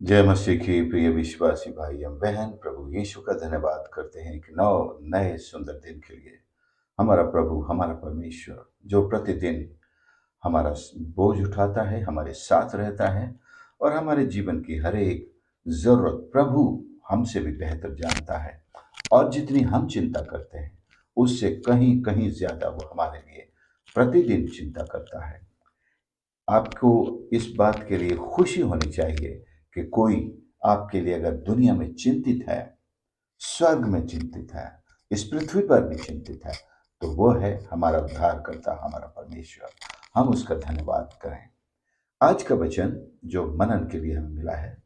जय मसीह की प्रिय विश्वासी भाई एवं बहन, प्रभु यीशु का धन्यवाद करते हैं कि नौ नए सुंदर दिन के लिए हमारा प्रभु, हमारा परमेश्वर जो प्रतिदिन हमारा बोझ उठाता है, हमारे साथ रहता है और हमारे जीवन की हर एक जरूरत प्रभु हमसे भी बेहतर जानता है। और जितनी हम चिंता करते हैं उससे कहीं कहीं ज्यादा वो हमारे लिए प्रतिदिन चिंता करता है। आपको इस बात के लिए खुशी होनी चाहिए कि कोई आपके लिए अगर दुनिया में चिंतित है, स्वर्ग में चिंतित है, इस पृथ्वी पर भी चिंतित है, तो वो है हमारा उद्धारकर्ता, हमारा परमेश्वर। हम उसका धन्यवाद करें। आज का वचन जो मनन के लिए हमें मिला है,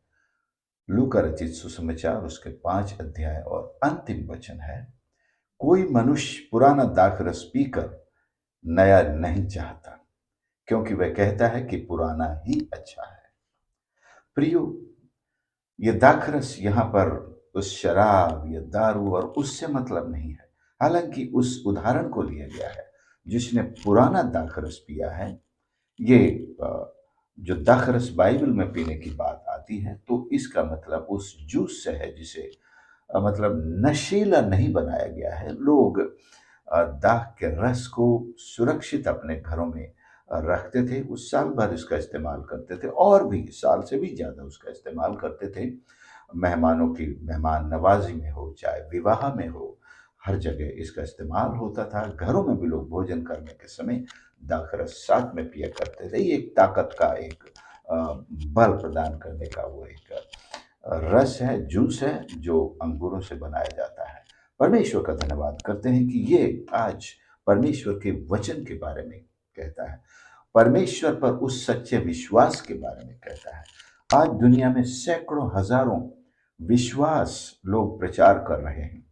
लूका रचित सुसमाचार उसके 5 अध्याय और अंतिम वचन है। कोई मनुष्य पुराना दाखरस पीकर नया नहीं चाहता, क्योंकि वह कहता है कि पुराना ही अच्छा है। प्रियो, ये दाखरस यहाँ पर उस शराब या दारू और उससे मतलब नहीं है। हालांकि उस उदाहरण को लिया गया है जिसने पुराना दाखरस पिया है। ये जो दाखरस बाइबल में पीने की बात आती है तो इसका मतलब उस जूस से है जिसे मतलब नशीला नहीं बनाया गया है। लोग दाख के रस को सुरक्षित अपने घरों में रखते थे, उस साल भर इसका इस्तेमाल करते थे और भी साल से भी ज़्यादा उसका इस्तेमाल करते थे। मेहमानों की मेहमान नवाजी में हो, चाहे विवाह में हो, हर जगह इसका इस्तेमाल होता था। घरों में भी लोग भोजन करने के समय दाखरस साथ में पिया करते थे। ये एक ताकत का एक अ, बल प्रदान करने का वो एक रस है, जूस है जो अंगूरों से बनाया जाता है। परमेश्वर का धन्यवाद करते हैं कि ये आज परमेश्वर के वचन के बारे में कहता है, परमेश्वर पर उस सच्चे विश्वास के बारे में कहता है। आज दुनिया में सैकड़ों हजारों विश्वास लोग प्रचार कर रहे हैं।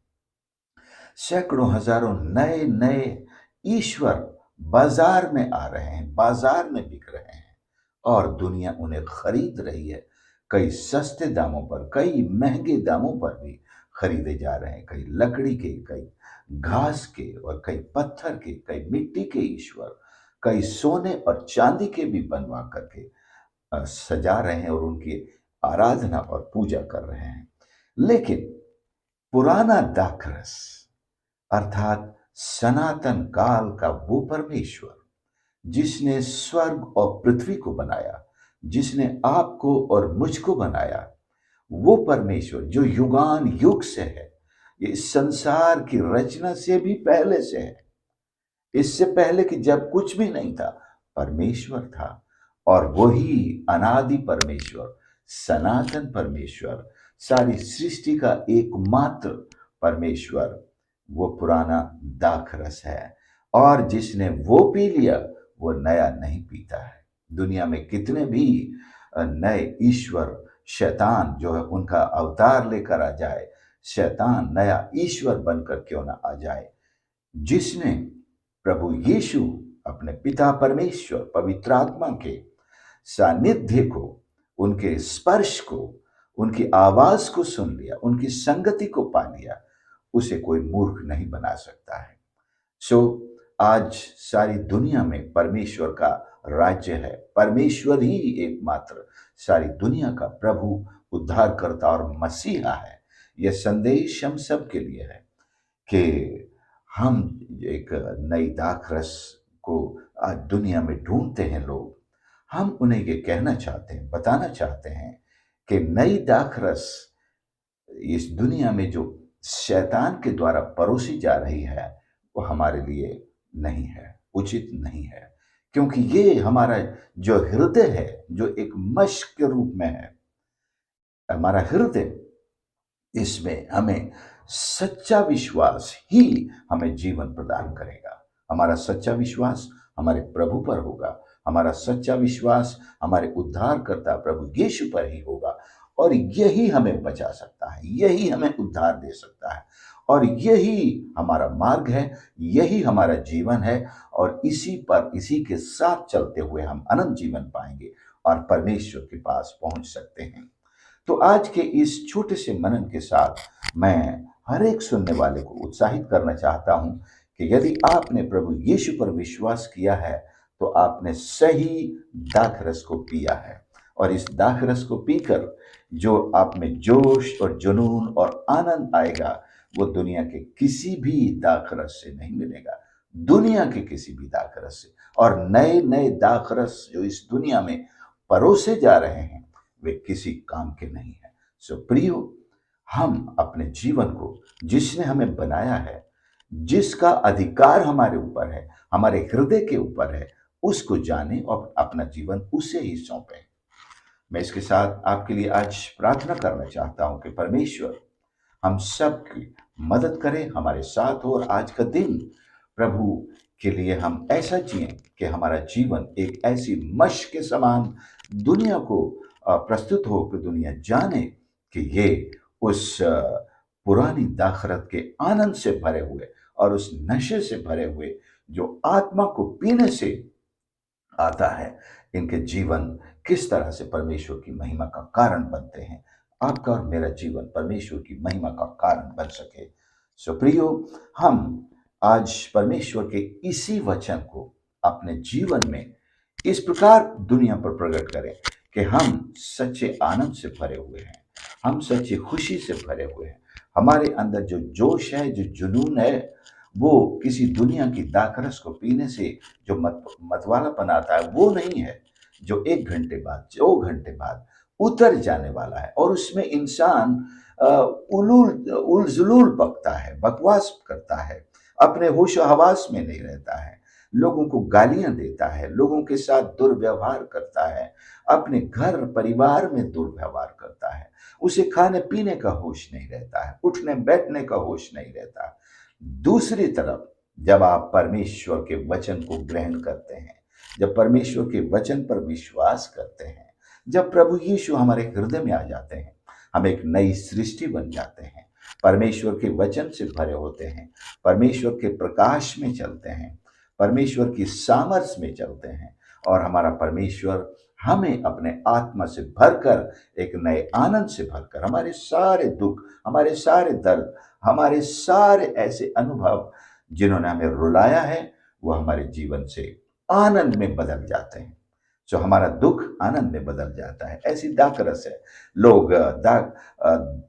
सैकड़ों हजारों नए नए ईश्वर बाजार में आ रहे हैं, बाजार में बिक रहे हैं और दुनिया उन्हें खरीद रही है। कई सस्ते दामों पर, कई महंगे दामों पर भी खरीदे जा रहे हैं। कई लकड़ी के, कई घास के और कई पत्थर के, कई मिट्टी के ईश्वर, कई सोने और चांदी के भी बनवा करके सजा रहे हैं और उनकी आराधना और पूजा कर रहे हैं। लेकिन पुराना दाखरस अर्थात सनातन काल का वो परमेश्वर जिसने स्वर्ग और पृथ्वी को बनाया, जिसने आपको और मुझको बनाया, वो परमेश्वर जो युगान युग से है, ये इस संसार की रचना से भी पहले से है, इससे पहले कि जब कुछ भी नहीं था परमेश्वर था। और वही अनादि परमेश्वर, सनातन परमेश्वर, सारी सृष्टि का एकमात्र परमेश्वर वो पुराना दाखरस है। और जिसने वो पी लिया वो नया नहीं पीता है। दुनिया में कितने भी नए ईश्वर, शैतान जो है उनका अवतार लेकर आ जाए, शैतान नया ईश्वर बनकर क्यों ना आ जाए, जिसने प्रभु यीशु अपने पिता परमेश्वर पवित्र आत्मा के सानिध्य को, उनके स्पर्श को, उनकी आवाज को सुन लिया, उनकी संगति को पा लिया, उसे कोई मूर्ख नहीं बना सकता है। सो आज सारी दुनिया में परमेश्वर का राज्य है। परमेश्वर ही एकमात्र सारी दुनिया का प्रभु, उद्धारकर्ता और मसीहा है। यह संदेश हम सब के लिए है कि हम एक नई दाखरस को आज दुनिया में ढूंढते हैं लोग। हम उन्हें ये कहना चाहते हैं, बताना चाहते हैं कि नई दाखरस इस दुनिया में जो शैतान के द्वारा परोसी जा रही है वो हमारे लिए नहीं है, उचित नहीं है। क्योंकि ये हमारा जो हृदय है, जो एक मशक के रूप में है, हमारा हृदय, इसमें हमें सच्चा विश्वास ही हमें जीवन प्रदान करेगा। हमारा सच्चा विश्वास हमारे प्रभु पर होगा, हमारा सच्चा विश्वास हमारे उद्धारकर्ता प्रभु यीशु पर ही होगा। और यही हमें बचा सकता है, यही हमें उद्धार दे सकता है और यही हमारा मार्ग है, यही हमारा जीवन है। और इसी पर, इसी के साथ चलते हुए हम अनंत जीवन पाएंगे और परमेश्वर के पास पहुंच सकते हैं। तो आज के इस छोटे से मनन के साथ मैं हर एक सुनने वाले को उत्साहित करना चाहता हूं कि यदि आपने प्रभु यीशु पर विश्वास किया है तो आपने सही दाखरस को पिया है और इस दाखरस को पीकर जो आप में जोश और जुनून और आनंद आएगा, वो दुनिया के किसी भी दाखरस से नहीं मिलेगा, दुनिया के किसी भी दाखरस से। और नए नए दाखरस जो इस दुनिया में परोसे जा रहे हैं, वे किसी काम के नहीं हैं। सो प्रियो, हम अपने जीवन को, जिसने हमें बनाया है, जिसका अधिकार हमारे ऊपर है, हमारे हृदय के ऊपर है, उसको जाने और अपना जीवन उसे ही सौंपें। मैं इसके साथ आपके लिए आज प्रार्थना करना चाहता हूं कि परमेश्वर हम सब की मदद करें, हमारे साथ हो, और आज का दिन प्रभु के लिए हम ऐसा जिएं कि हमारा जीवन एक ऐसी मशक के समान दुनिया को प्रस्तुत हो कि दुनिया जाने कि ये उस पुरानी दाखरत के आनंद से भरे हुए और उस नशे से भरे हुए जो आत्मा को पीने से आता है, इनके जीवन किस तरह से परमेश्वर की महिमा का कारण बनते हैं। आपका और मेरा जीवन परमेश्वर की महिमा का कारण बन सके। सो प्रियो, हम आज परमेश्वर के इसी वचन को अपने जीवन में इस प्रकार दुनिया पर प्रकट करें कि हम सच्चे आनंद से भरे हुए हैं, हम सच्ची खुशी से भरे हुए हैं। हमारे अंदर जो जोश है, जो जुनून है, वो किसी दुनिया की दाखरस को पीने से जो मतवालापन आता है, वो नहीं है, जो 1 घंटे बाद, 2 घंटे बाद उतर जाने वाला है। और उसमें इंसान उलूल जुलूल बकता है, बकवास करता है, अपने होश हवास में नहीं रहता है, लोगों को गालियां देता है, लोगों के साथ दुर्व्यवहार करता है, अपने घर परिवार में दुर्व्यवहार करता है, उसे खाने पीने का होश नहीं रहता है, उठने बैठने का होश नहीं रहता। दूसरी तरफ जब आप परमेश्वर के वचन को ग्रहण करते हैं, जब परमेश्वर के वचन पर विश्वास करते हैं, जब प्रभु यीशु हमारे हृदय में आ जाते हैं, हम एक नई सृष्टि बन जाते हैं, परमेश्वर के वचन से भरे होते हैं, परमेश्वर के प्रकाश में चलते हैं, परमेश्वर की सामर्थ्य में चलते हैं, और हमारा परमेश्वर हमें अपने आत्मा से भरकर, एक नए आनंद से भरकर, हमारे सारे दुख, हमारे सारे दर्द, हमारे सारे ऐसे अनुभव जिन्होंने हमें रुलाया है, वो हमारे जीवन से आनंद में बदल जाते हैं। जो हमारा दुख आनंद में बदल जाता है। ऐसी दाकरस है। लोग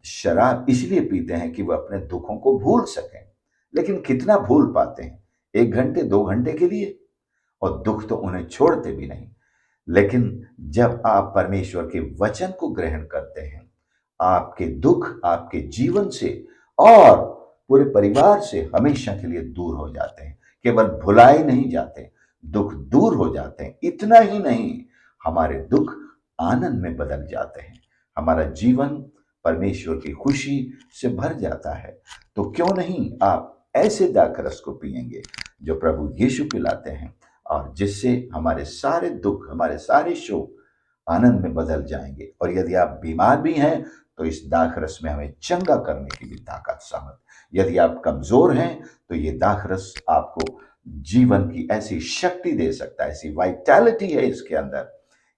शराब इसलिए पीते हैं कि वह अपने दुखों को भूल सकें, लेकिन कितना भूल पाते हैं? 1 घंटे 2 घंटे के लिए, और दुख तो उन्हें छोड़ते भी नहीं। लेकिन जब आप परमेश्वर के वचन को ग्रहण करते हैं, आपके दुख आपके जीवन से और पूरे परिवार से हमेशा के लिए दूर हो जाते हैं। केवल भुलाए नहीं जाते, दुख दूर हो जाते हैं। इतना ही नहीं, हमारे दुख आनंद में बदल जाते हैं, हमारा जीवन परमेश्वर की खुशी से भर जाता है। तो क्यों नहीं आप ऐसे दाखरस को पिएंगे जो प्रभु यीशु पिलाते हैं, और जिससे हमारे सारे दुख, हमारे सारे शोक आनंद में बदल जाएंगे। और यदि आप बीमार भी हैं, तो इस दाखरस में हमें चंगा करने की भी ताकत सामर्थ। यदि आप कमजोर हैं, तो ये दाखरस आपको जीवन की ऐसी शक्ति दे सकता है, ऐसी वाइटैलिटी है इसके अंदर,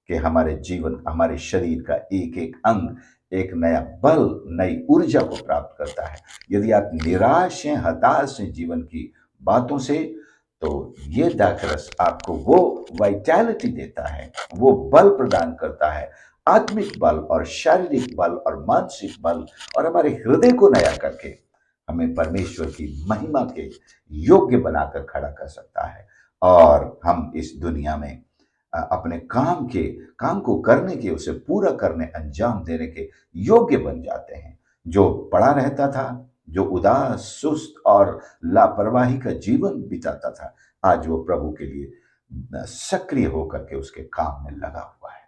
कि हमारे जीवन, हमारे शरीर का एक एक अंग एक नया बल, नई ऊर्जा को प्राप्त करता है। यदि आप निराश हैं, हताश हैं जीवन की बातों से, तो ये दाखरस आपको वो वाइटैलिटी देता है, वो बल प्रदान करता है, आत्मिक बल और शारीरिक बल और मानसिक बल, और हमारे हृदय को नया करके हमें परमेश्वर की महिमा के योग्य बनाकर खड़ा कर सकता है। और हम इस दुनिया में अपने काम को करने के, उसे पूरा करने, अंजाम देने के योग्य बन जाते हैं। जो पड़ा रहता था, जो उदास, सुस्त और लापरवाही का जीवन बिताता था, आज वो प्रभु के लिए सक्रिय होकर के उसके काम में लगा हुआ है।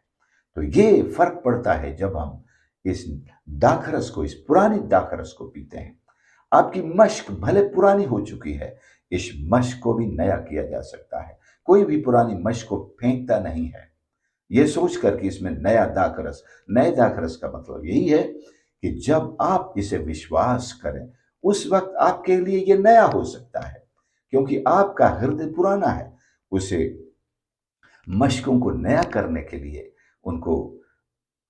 तो ये फर्क पड़ता है जब हम इस दाखरस को, इस पुरानी दाखरस को पीते हैं। आपकी मश्क भले पुरानी हो चुकी है, इस मश्क को भी नया किया जा सकता है। कोई भी पुरानी मश्क को फेंकता नहीं है, ये सोच कर कि इसमें नया दाखरस। नए दाखरस का मतलब यही है कि जब आप इसे विश्वास करें, उस वक्त आपके लिए ये नया हो सकता है, क्योंकि आपका हृदय पुराना है। उसे मशकों को नया करने के लिए उनको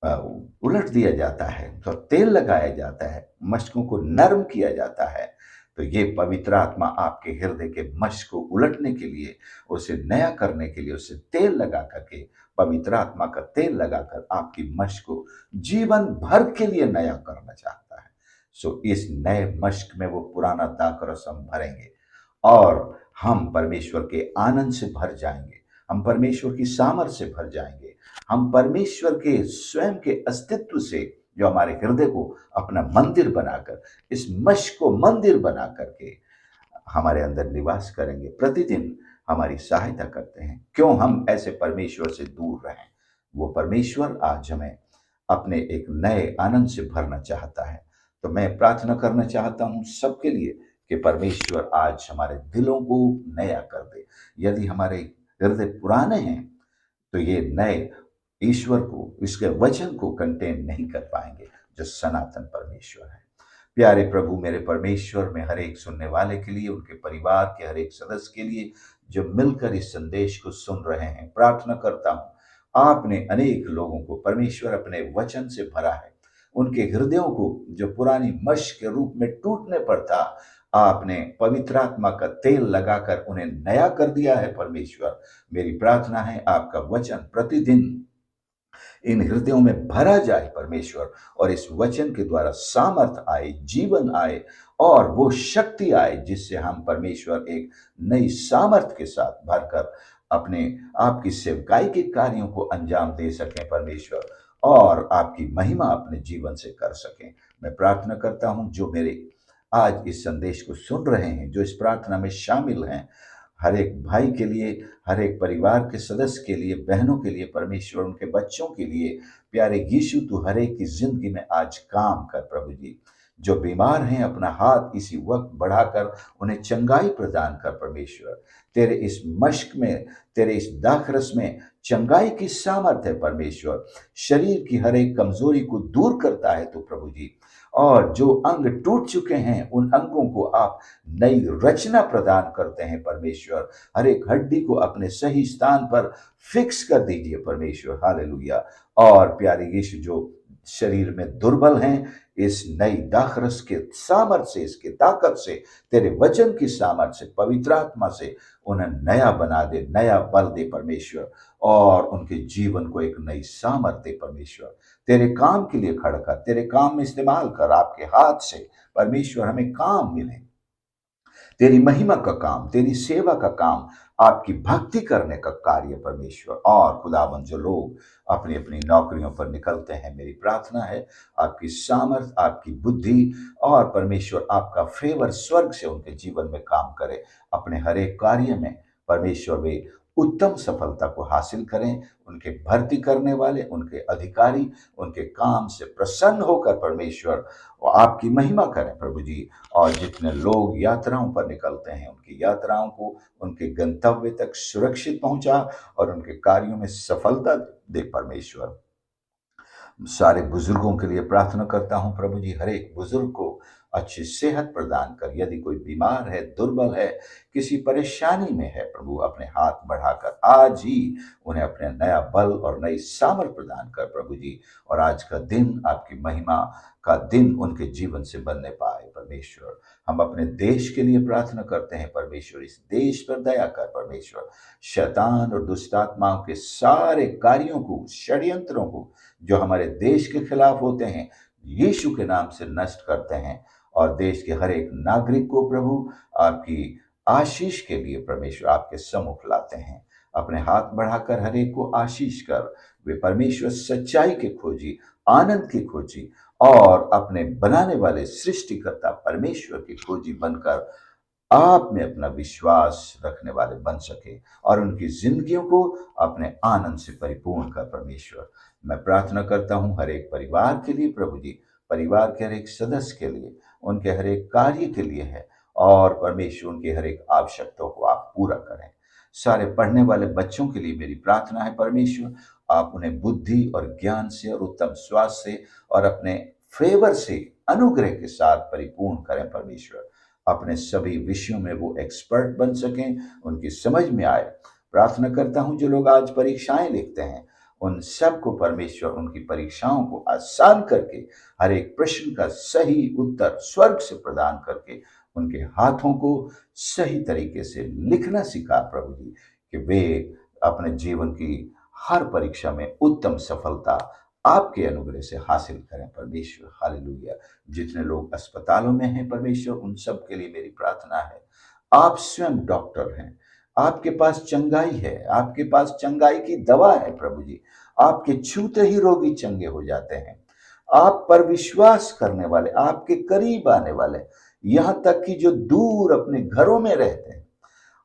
उलट दिया जाता है, तो तेल लगाया जाता है, मशकों को नर्म किया जाता है, तो ये पवित्र आत्मा आपके हृदय के मश को उलटने के लिए, उसे नया करने के लिए, उसे तेल लगा करके, पवित्र आत्मा का तेल लगाकर आपकी मश को जीवन भर के लिए नया करना चाहता है। सो इस नए मश्क में वो पुराना दाखरस हम भरेंगे और हम परमेश्वर के आनंद से भर जाएंगे, हम परमेश्वर की सामर्थ्य से भर जाएंगे, हम परमेश्वर के स्वयं के अस्तित्व से, जो हमारे हृदय को अपना मंदिर बनाकर, इस मश्क को मंदिर बना करके हमारे अंदर निवास करेंगे, प्रतिदिन हमारी सहायता करते हैं। क्यों हम ऐसे परमेश्वर से दूर रहें? वो परमेश्वर आज हमें अपने एक नए आनंद से भरना चाहता है। तो मैं प्रार्थना करना चाहता हूँ सबके लिए कि परमेश्वर आज हमारे दिलों को नया कर दे। यदि हमारे हृदय पुराने हैं तो ये नए ईश्वर को, इसके वचन को कंटेन नहीं कर पाएंगे, जो सनातन परमेश्वर है। प्यारे प्रभु, मेरे परमेश्वर, में हर एक सुनने वाले के लिए, उनके परिवार के हर एक सदस्य के लिए जो मिलकर इस संदेश को सुन रहे हैं, प्रार्थना करता हूँ आपने अनेक लोगों को परमेश्वर अपने वचन से भरा है। उनके हृदयों को जो पुरानी मश के रूप में टूटने पर था, आपने पवित्र आत्मा का तेल लगाकर उन्हें नया कर दिया है। परमेश्वर, मेरी प्रार्थना है आपका वचन प्रतिदिन इन हृदयों में भरा जाए परमेश्वर, और इस वचन के द्वारा सामर्थ आए, जीवन आए और वो शक्ति आए जिससे हम परमेश्वर एक नई सामर्थ के साथ भरकर अपने आपकी सेवकाई के कार्यों को अंजाम दे सकें परमेश्वर, और आपकी महिमा अपने जीवन से कर सकें। मैं प्रार्थना करता हूं जो मेरे आज इस संदेश को सुन रहे हैं, जो इस प्रार्थना में शामिल हैं, हर एक भाई के लिए, हर एक परिवार के सदस्य के लिए, बहनों के लिए, परमेश्वर उनके बच्चों के लिए, प्यारे यीशु तू हर एक की जिंदगी में आज काम कर प्रभु जी। जो बीमार हैं अपना हाथ इसी वक्त बढ़ाकर उन्हें चंगाई प्रदान कर परमेश्वर। तेरे इस मश्क में, तेरे इस दाखरस में चंगाई की सामर्थ है परमेश्वर। शरीर की हर एक कमजोरी को दूर करता है तू प्रभु जी, और जो अंग टूट चुके हैं उन अंगों को आप नई रचना प्रदान करते हैं परमेश्वर। हर एक हड्डी को अपने सही स्थान पर फिक्स कर दीजिए परमेश्वर। हालेलुया। और प्यारे यीशु, जो शरीर में दुर्बल हैं, इस नई दाखरस के सामर्थ से, इसके ताकत से, तेरे वचन की सामर्थ से, पवित्र आत्मा से उन्हें नया बना दे, नया बल दे परमेश्वर, और उनके जीवन को एक नई सामर्थ दे परमेश्वर। तेरे काम के लिए खड़ा कर, तेरे काम में इस्तेमाल कर, आपके हाथ से परमेश्वर हमें काम मिले, तेरी महिमा का काम, तेरी सेवा का काम, आपकी भक्ति करने का कार्य परमेश्वर। और खुदाबंद, जो लोग अपनी अपनी नौकरियों पर निकलते हैं, मेरी प्रार्थना है आपकी सामर्थ, आपकी बुद्धि और परमेश्वर आपका फेवर स्वर्ग से उनके जीवन में काम करे। अपने हर एक कार्य में परमेश्वर वे उत्तम सफलता को हासिल करें। उनके भर्ती करने वाले, उनके अधिकारी, उनके काम से प्रसन्न होकर परमेश्वर वो आपकी महिमा करें प्रभु जी। और जितने लोग यात्राओं पर निकलते हैं, उनकी यात्राओं को उनके गंतव्य तक सुरक्षित पहुंचा और उनके कार्यों में सफलता दे परमेश्वर। सारे बुजुर्गों के लिए प्रार्थना करता हूं प्रभु जी, हर एक बुजुर्ग को अच्छी सेहत प्रदान कर। यदि कोई बीमार है, दुर्बल है, किसी परेशानी में है, प्रभु अपने हाथ बढ़ाकर आज ही उन्हें अपने नया बल और नई सामर्थ प्रदान कर प्रभु जी। और आज का दिन आपकी महिमा का दिन उनके जीवन से बनने पाए परमेश्वर। हम अपने देश के लिए प्रार्थना करते हैं परमेश्वर, इस देश पर दया कर परमेश्वर। शैतान और दुष्ट आत्माओं के सारे कार्यों को, षड्यंत्रों को जो हमारे देश के खिलाफ होते हैं, यीशु के नाम से नष्ट करते हैं। और देश के हर एक नागरिक को प्रभु आपकी आशीष के लिए परमेश्वर आपके सम्मुख लाते हैं। अपने हाथ बढ़ाकर हर एक को आशीष कर। वे परमेश्वर सच्चाई के खोजी, आनंद की खोजी और अपने बनाने वाले सृष्टिकर्ता परमेश्वर की खोजी बनकर आप में अपना विश्वास रखने वाले बन सके और उनकी जिंदगियों को अपने आनंद से परिपूर्ण कर परमेश्वर। मैं प्रार्थना करता हूं हर एक परिवार के लिए प्रभु जी, परिवार के हर एक सदस्य के लिए, उनके हर एक कार्य के लिए है, और परमेश्वर उनकी हर एक आवश्यकता को आप पूरा करें। सारे पढ़ने वाले बच्चों के लिए मेरी प्रार्थना है परमेश्वर, आप उन्हें बुद्धि और ज्ञान से और उत्तम स्वास्थ्य से और अपने फेवर से, अनुग्रह के साथ परिपूर्ण करें परमेश्वर। अपने सभी विषयों में वो एक्सपर्ट बन सकें, उनकी समझ में आए। प्रार्थना करता हूं जो लोग आज परीक्षाएं लिखते हैं, उन सबको परमेश्वर उनकी परीक्षाओं को आसान करके हर एक प्रश्न का सही उत्तर स्वर्ग से प्रदान करके उनके हाथों को सही तरीके से लिखना सिखा प्रभु जी, कि वे अपने जीवन की हर परीक्षा में उत्तम सफलता आपके अनुग्रह से हासिल करें परमेश्वर। हालेलुया। जितने लोग अस्पतालों में हैं परमेश्वर, उन सब के लिए मेरी प्रार्थना है। आप स्वयं डॉक्टर हैं, आपके पास चंगाई है, आपके पास चंगाई की दवा है प्रभु जी। आपके छूते ही रोगी चंगे हो जाते हैं। आप पर विश्वास करने वाले, आपके करीब आने वाले, यहाँ तक कि जो दूर अपने घरों में रहते हैं,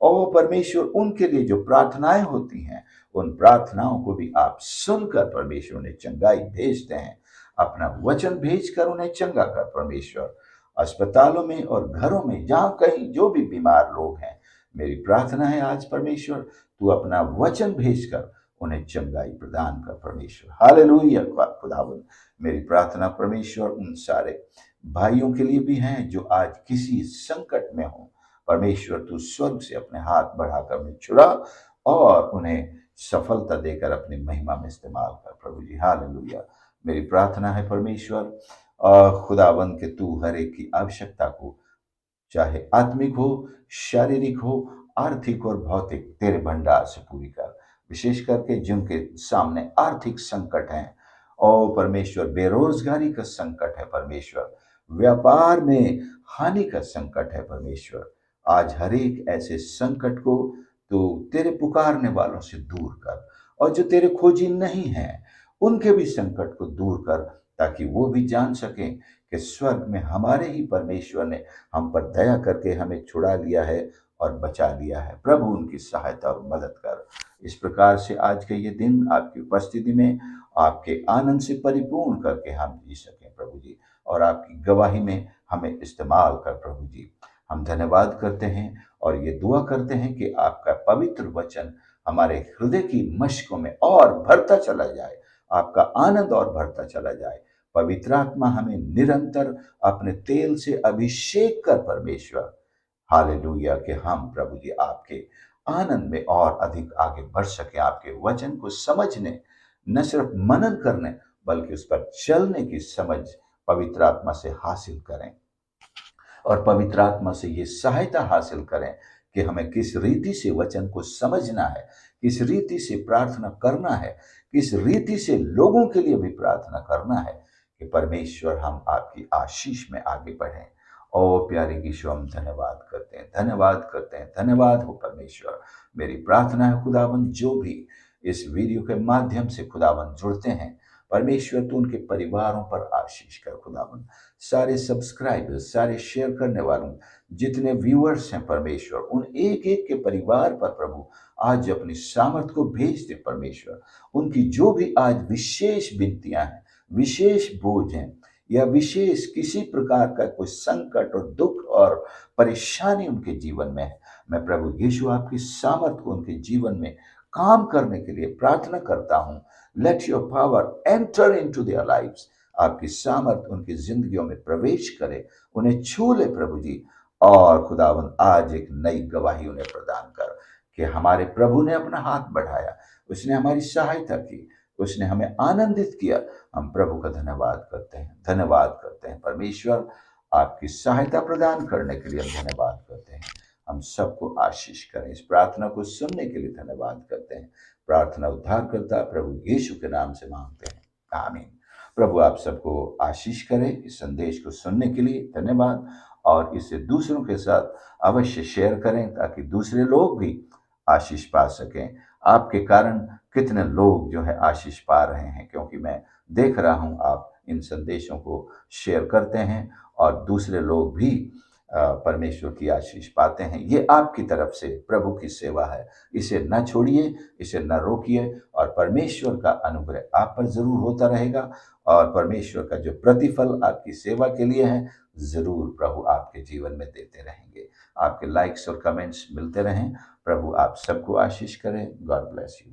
और परमेश्वर उनके लिए जो प्रार्थनाएं होती हैं, उन प्रार्थनाओं को भी आप सुनकर परमेश्वर उन्हें चंगाई भेजते हैं। अपना वचन भेजकर उन्हें चंगा कर परमेश्वर। अस्पतालों में और घरों में जहां कहीं जो भी बीमार लोग हैं, मेरी प्रार्थना है आज परमेश्वर तू अपना वचन भेजकर उन्हें चंगाई प्रदान कर परमेश्वर। हालेलुया खुदावंद। मेरी प्रार्थना परमेश्वर उन सारे भाइयों के लिए भी है जो आज किसी संकट में हो। परमेश्वर तू स्वर्ग से अपने हाथ बढ़ाकर उन्हें छुड़ा और उन्हें सफलता देकर अपनी महिमा में इस्तेमाल कर प्रभु जी। हालेलुया। मेरी प्रार्थना है परमेश्वर खुदावंद के तू हर एक की आवश्यकता को, चाहे आत्मिक हो, शारीरिक हो, आर्थिक और भौतिक, तेरे भंडार से पूरी कर। विशेष करके जिनके सामने आर्थिक संकट हैं, और परमेश्वर बेरोजगारी का संकट है परमेश्वर, व्यापार में हानि का संकट है परमेश्वर, आज हर एक ऐसे संकट को तो तेरे पुकारने वालों से दूर कर, और जो तेरे खोजी नहीं हैं उनके भी संकट को दूर कर, ताकि वो भी जान सकें कि स्वर्ग में हमारे ही परमेश्वर ने हम पर दया करके हमें छुड़ा लिया है और बचा लिया है। प्रभु उनकी सहायता और मदद कर। इस प्रकार से आज के ये दिन आपकी उपस्थिति में आपके आनंद से परिपूर्ण करके हम जी सकें प्रभु जी, और आपकी गवाही में हमें इस्तेमाल कर प्रभु जी। हम धन्यवाद करते हैं और ये दुआ करते हैं कि आपका पवित्र वचन हमारे हृदय की मशकों में और भरता चला जाए, आपका आनंद और भरता चला जाए। पवित्र आत्मा हमें निरंतर अपने तेल से अभिषेक कर परमेश्वर। हालेलुया कि हम प्रभु जी आपके आनंद में और अधिक आगे बढ़ सके, आपके वचन को समझने, न सिर्फ मनन करने बल्कि उस पर चलने की समझ पवित्र आत्मा से हासिल करें, और पवित्र आत्मा से ये सहायता हासिल करें कि हमें किस रीति से वचन को समझना है, किस रीति से प्रार्थना करना है, किस रीति से लोगों के लिए भी प्रार्थना करना है, कि परमेश्वर हम आपकी आशीष में आगे बढ़ें। ओ प्यारे यीशु, हम धन्यवाद करते हैं, धन्यवाद करते हैं, धन्यवाद हो परमेश्वर। मेरी प्रार्थना है खुदावन, जो भी इस वीडियो के माध्यम से खुदावन जुड़ते हैं परमेश्वर, तू उनके परिवारों पर आशीष कर खुदावन। सारे सब्सक्राइबर्स, सारे शेयर करने वालों, जितने व्यूअर्स हैं परमेश्वर, उन एक एक के परिवार पर प्रभु आज अपनी सामर्थ को भेज दे परमेश्वर। उनकी जो भी आज विशेष विनतियां हैं, विशेष बोझ हैं, या विशेष किसी प्रकार का कोई संकट और दुख और परेशानी उनके जीवन में है, मैं प्रभु यीशु आपकी सामर्थ को उनके जीवन में काम करने के लिए प्रार्थना करता हूँ। Let your power enter into their lives. आपकी सामर्थ उनकी जिंदगियों में प्रवेश करे, उन्हें छू ले प्रभु जी। और खुदावन आज एक नई गवाही उन्हें प्रदान कर कि हमारे प्रभु ने अपना हाथ बढ़ाया, उसने हमारी सहायता की, उसने हमें आनंदित किया। हम प्रभु का धन्यवाद करते हैं, धन्यवाद करते हैं परमेश्वर। आपकी सहायता प्रदान करने के लिए हम धन्यवाद करते हैं। हम सबको आशीष करें। इस प्रार्थना को सुनने के लिए धन्यवाद करते हैं। प्रार्थना उद्धारकर्ता प्रभु यीशु के नाम से मांगते हैं, आमीन। प्रभु आप सबको आशीष करें। इस संदेश को सुनने के लिए धन्यवाद, और इसे दूसरों के साथ अवश्य शेयर करें ताकि दूसरे लोग भी आशीष पा सकें। आपके कारण कितने लोग जो है आशीष पा रहे हैं, क्योंकि मैं देख रहा हूं आप इन संदेशों को शेयर करते हैं और दूसरे लोग भी परमेश्वर की आशीष पाते हैं। ये आपकी तरफ से प्रभु की सेवा है। इसे न छोड़िए, इसे न रोकिए, और परमेश्वर का अनुग्रह आप पर जरूर होता रहेगा, और परमेश्वर का जो प्रतिफल आपकी सेवा के लिए है जरूर प्रभु आपके जीवन में देते रहेंगे। आपके लाइक्स और कमेंट्स मिलते रहें। प्रभु आप सबको आशीष करें। God bless you.